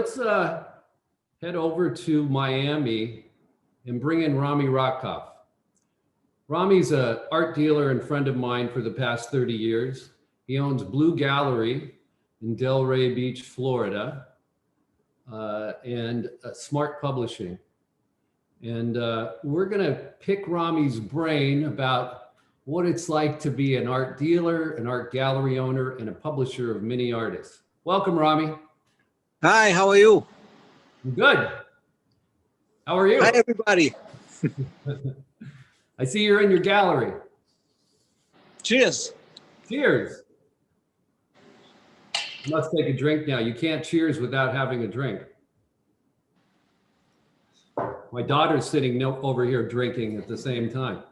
let's head over to Miami and bring in RAMI ROTKOPF. Rami's an art dealer and friend of mine for the past 30 years. He owns Blue Gallery in Delray Beach, Florida, and Smart Publishing. And we're gonna pick Rami's brain about what it's like to be an art dealer, an art gallery owner, and a publisher of many artists. Welcome, Rami. Hi, how are you? Good. How are you? Hi, everybody. I see you're in your gallery. Cheers. Cheers. You must take a drink now. You can't cheers without having a drink. My daughter's sitting over here drinking at the same time.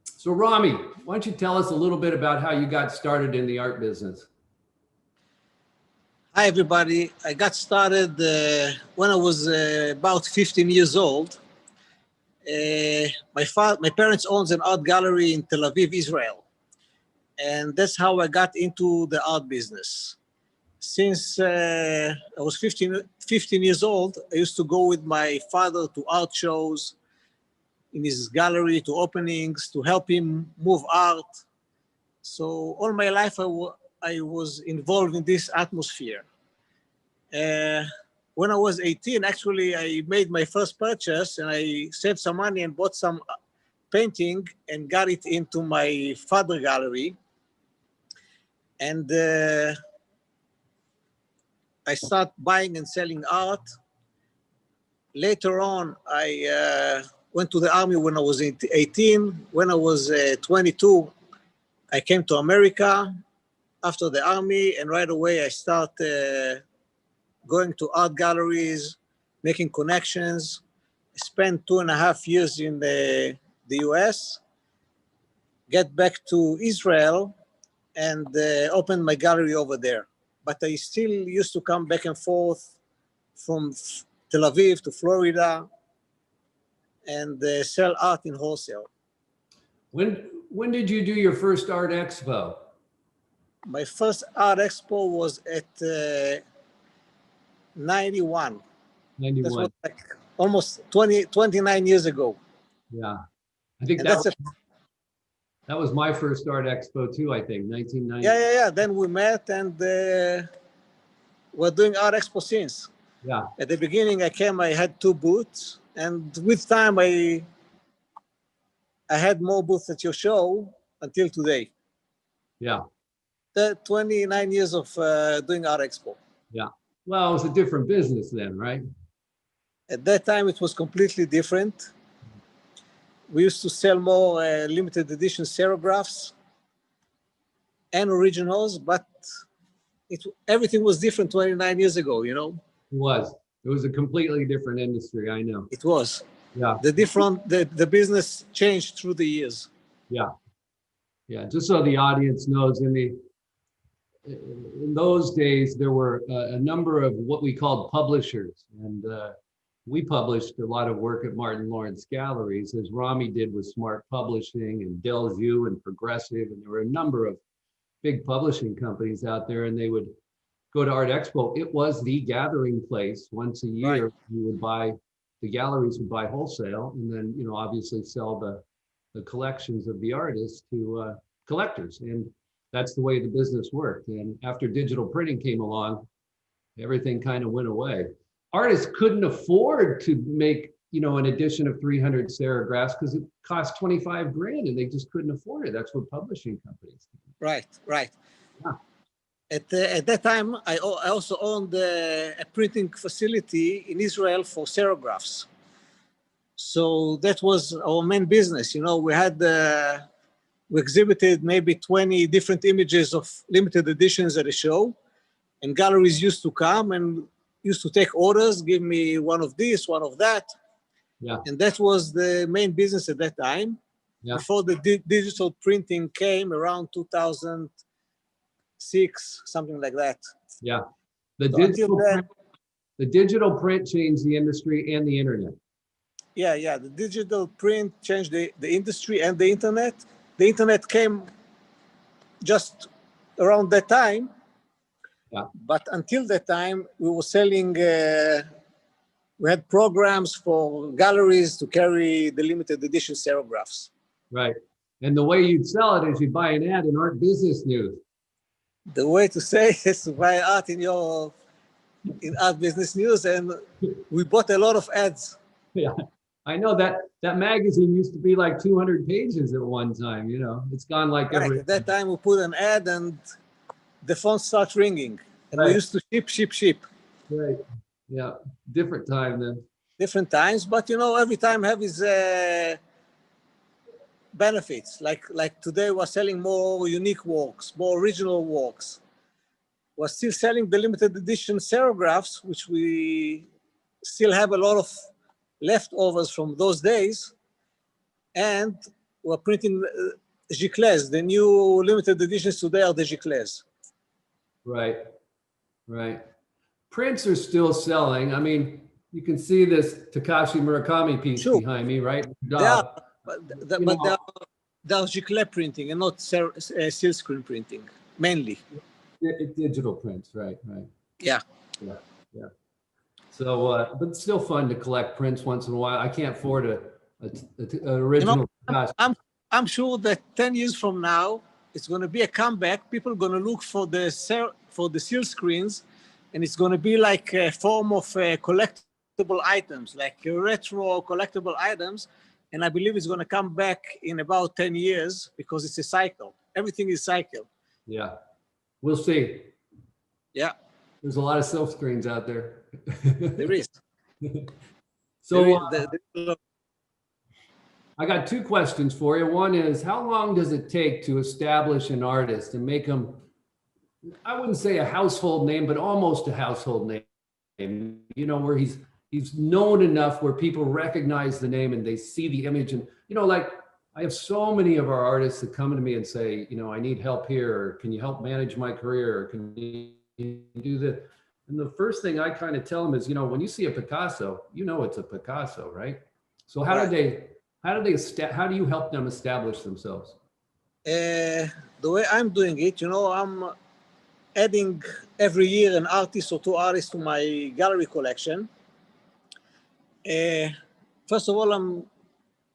So Rami, why don't you tell us a little bit about how you got started in the art business? Hi, everybody. I got started when I was about 15 years old. My parents owned an art gallery in Tel Aviv, Israel. And that's how I got into the art business. Since I was 15 years old, I used to go with my father to art shows in his gallery, to openings, to help him move art. So all my life, I was involved in this atmosphere. When I was 18, actually, I made my first purchase and I saved some money and bought some painting and got it into my father gallery. And I started buying and selling art. Later on, I went to the army when I was 18. When I was 22, I came to America after the army, and right away I started going to art galleries, making connections. I spent 2.5 years in the US, get back to Israel, and opened my gallery over there. But I still used to come back and forth from Tel Aviv to Florida and sell art in wholesale. When did you do your first Art Expo? My first Art Expo was at 91. 91. That was like almost 29 years ago. Yeah, I think that was my first Art Expo too, I think, 1990. Yeah. Then we met and we're doing Art Expo since. Yeah. At the beginning I came, I had 2 booths, and with time I had more booths at your show until today. Yeah. 29 years of doing Art Expo. Yeah. Well, it was a different business then, right? At that time, it was completely different. We used to sell more limited edition serigraphs and originals, but everything was different 29 years ago, you know? It was. It was a completely different industry, I know. It was. Yeah. The business changed through the years. Yeah. Yeah. Just so the audience knows, in those days, there were a number of what we called publishers, and we published a lot of work at Martin Lawrence Galleries, as Rami did with Smart Publishing and Delview and Progressive, and there were a number of big publishing companies out there, and they would go to Art Expo. It was the gathering place. Once a year. Right. You would buy, the galleries would buy wholesale, and then, you know, obviously sell the collections of the artists to collectors. And that's the way the business worked. And after digital printing came along, everything kind of went away. Artists couldn't afford to make, you know, an edition of 300 serigraphs because it cost 25 grand, and they just couldn't afford it. That's what publishing companies did. Right. Yeah. At that time, I also owned a printing facility in Israel for serigraphs. So that was our main business. You know, we exhibited maybe 20 different images of limited editions at a show, and galleries used to come and used to take orders, give me one of this, one of that. Yeah. And that was the main business at that time. Yeah. Before the digital printing came around 2006, something like that. Yeah. The digital print changed the industry and the internet. Yeah. The digital print changed the industry and the internet. The internet came just around that time. Yeah. But until that time, we were selling, we had programs for galleries to carry the limited edition serigraphs. Right. And the way you'd sell it is you buy an ad in Art Business News. The way to say is to buy art in Art Business News, and we bought a lot of ads. Yeah. I know that magazine used to be like 200 pages at one time, you know. It's gone like Right. every. At that time, we put an ad and the phone starts ringing. And we Right. used to ship. Right. Yeah. Different time then. Different times, but every time have its benefits. Like today, we're selling more unique works, more original works. We're still selling the limited edition serigraphs, which we still have a lot of leftovers from those days. And we're printing giclées. The new limited editions today are the giclées. Right. Right. Prints are still selling. I mean, you can see this Takashi Murakami piece Sure. behind me, right? They are, but they are giclée printing and not seal screen printing, mainly. Digital prints, right? Yeah. Yeah. So, but it's still fun to collect prints once in a while. I can't afford an original. I'm sure that 10 years from now, it's going to be a comeback. People are going to look for the seal screens, and it's going to be like a form of collectible items, like retro collectible items. And I believe it's going to come back in about 10 years because it's a cycle. Everything is cycle. Yeah, we'll see. Yeah. There's a lot of silk screens out there. There is. So I got two questions for you. One is, how long does it take to establish an artist and make him, I wouldn't say a household name, but almost a household name, where he's known enough where people recognize the name and they see the image. And, like I have so many of our artists that come to me and say, I need help here, or can you help manage my career, or can you do this? And the first thing I kind of tell them is, when you see a Picasso, it's a Picasso, right? So how do you help them establish themselves? The way I'm doing it, I'm adding every year an artist or two artists to my gallery collection. First of all, I'm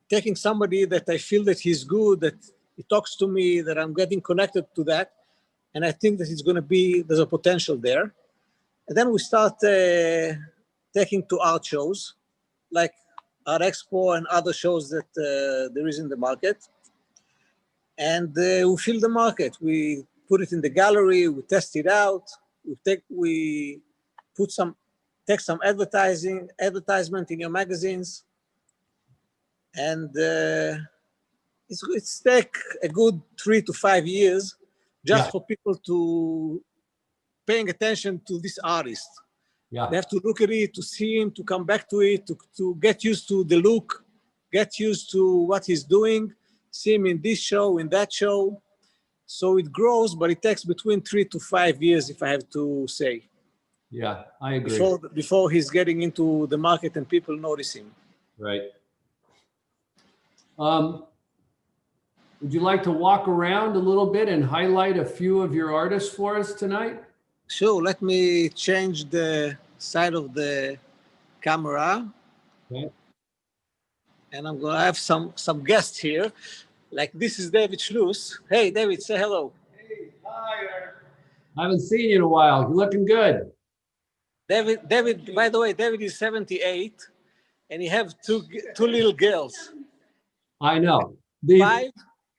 taking somebody that I feel that he's good, that he talks to me, that I'm getting connected to that. And I think that there's a potential there. And then we start taking to art shows, like Art Expo and other shows that there is in the market. And we fill the market. We put it in the gallery, we test it out, we take some advertisement in your magazines. And it's take a good 3 to 5 years just for people to paying attention to this artist. Yeah. They have to look at it, to see him, to come back to it, to get used to the look, get used to what he's doing, see him in this show, in that show. So it grows, but it takes between 3 to 5 years, if I have to say. Yeah, I agree. Before he's getting into the market and people notice him. Right. Would you like to walk around a little bit and highlight a few of your artists for us tonight? Sure. Let me change the side of the camera. Okay. And I'm going to have some guests here. Like this is David Schluss. Hey, David, say hello. Hey, hi. I haven't seen you in a while. You're looking good. David, by the way, David is 78 and he have two little girls. I know. 5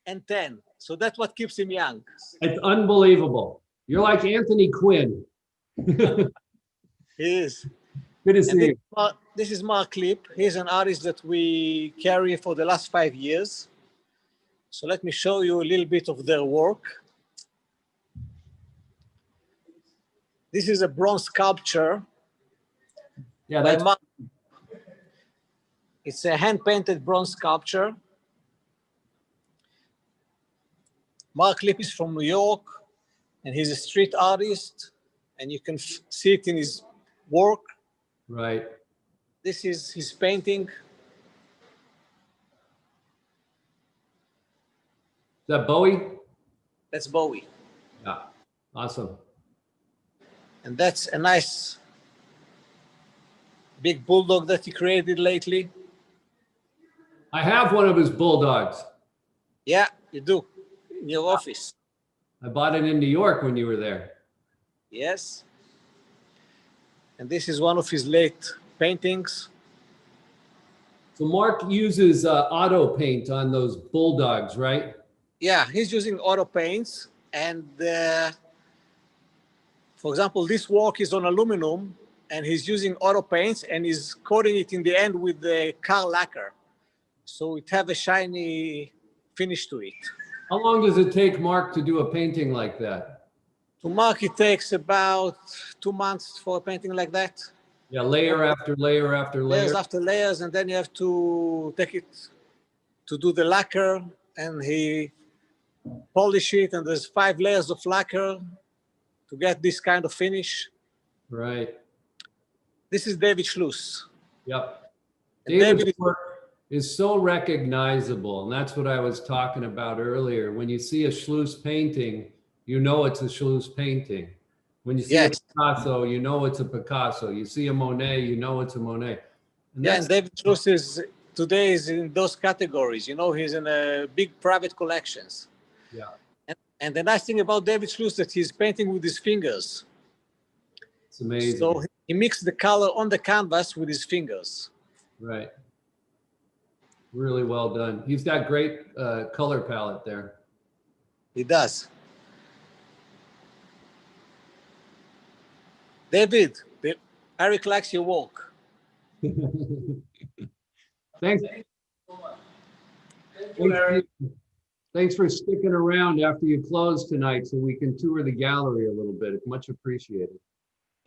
and 10. So that's what keeps him young. It's unbelievable. You're like Anthony Quinn. He is. Good to see you. This is Mark Klipp. He's an artist that we carry for the last 5 years. So let me show you a little bit of their work. This is a bronze sculpture. Yeah, it's a hand-painted bronze sculpture. Mark Klipp is from New York, and he's a street artist, and you can see it in his work. Right. This is his painting. Is that Bowie? That's Bowie. Yeah, awesome. And that's a nice big bulldog that he created lately. I have one of his bulldogs. Yeah, you do, in your office. I bought it in New York when you were there. Yes. And this is one of his late paintings. So Mark uses auto paint on those bulldogs, right? Yeah, he's using auto paints. And for example, this work is on aluminum, and he's using auto paints, and he's coating it in the end with the car lacquer. So it have a shiny finish to it. How long does it take Mark to do a painting like that? To mark, it takes about 2 months for a painting like that. Yeah, layer after layer after layer. Layers after layers, and then you have to take it to do the lacquer, and he polish it, and there's 5 layers of lacquer to get this kind of finish. Right. This is David Schluss. Yep. And David's work is so recognizable, and that's what I was talking about earlier. When you see a Schluss painting, you know it's a Schluss painting. When you see Yes. a Picasso, you know it's a Picasso. You see a Monet, you know it's a Monet. And Yeah, and David Schluss is today is in those categories. You know, he's in a big private collections. Yeah. And the nice thing about David Schluss that he's painting with his fingers. It's amazing. So he mixed the color on the canvas with his fingers. Right. Really well done. He's got great color palette there. He does. David, Eric likes your work. Thanks. Thanks for sticking around after you close tonight so we can tour the gallery a little bit. It's much appreciated.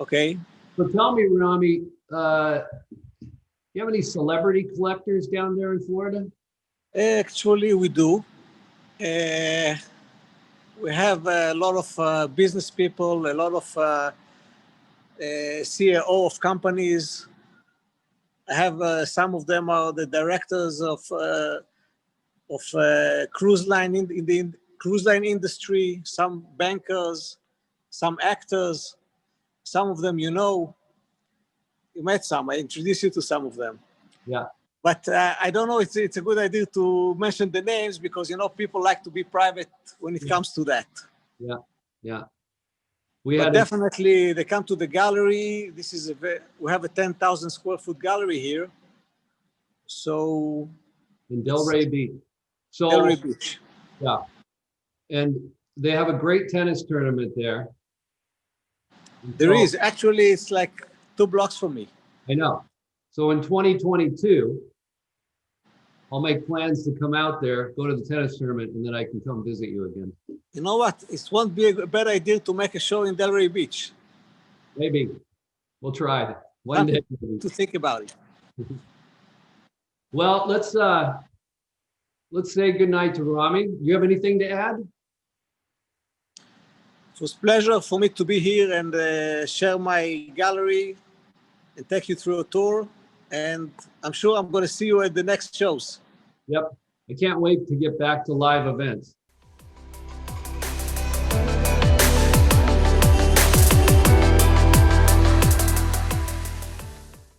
Okay. So tell me, Rami, you have any celebrity collectors down there in Florida? Actually, we do. We have a lot of business people, a lot of CEO of companies. I have some of them are the directors of cruise line in the cruise line industry. Some bankers, some actors. Some of them, you know, you met some. I introduced you to some of them. Yeah. But I don't know. It's a good idea to mention the names because you know people like to be private when it comes to that. Yeah. Yeah. But definitely, they come to the gallery. This is we have a 10,000 square foot gallery here. So in Delray Beach. So Delray Beach. Yeah, and they have a great tennis tournament there. There is actually it's like 2 blocks from me. I know. So in 2022, I'll make plans to come out there, go to the tennis tournament, and then I can come visit you again. You know what? It won't be a bad idea to make a show in Delray Beach. Maybe. We'll try it. One day. To think about it. Well, let's say goodnight to Rami. Do you have anything to add? It was a pleasure for me to be here and share my gallery and take you through a tour. And I'm sure I'm going to see you at the next shows. Yep. I can't wait to get back to live events.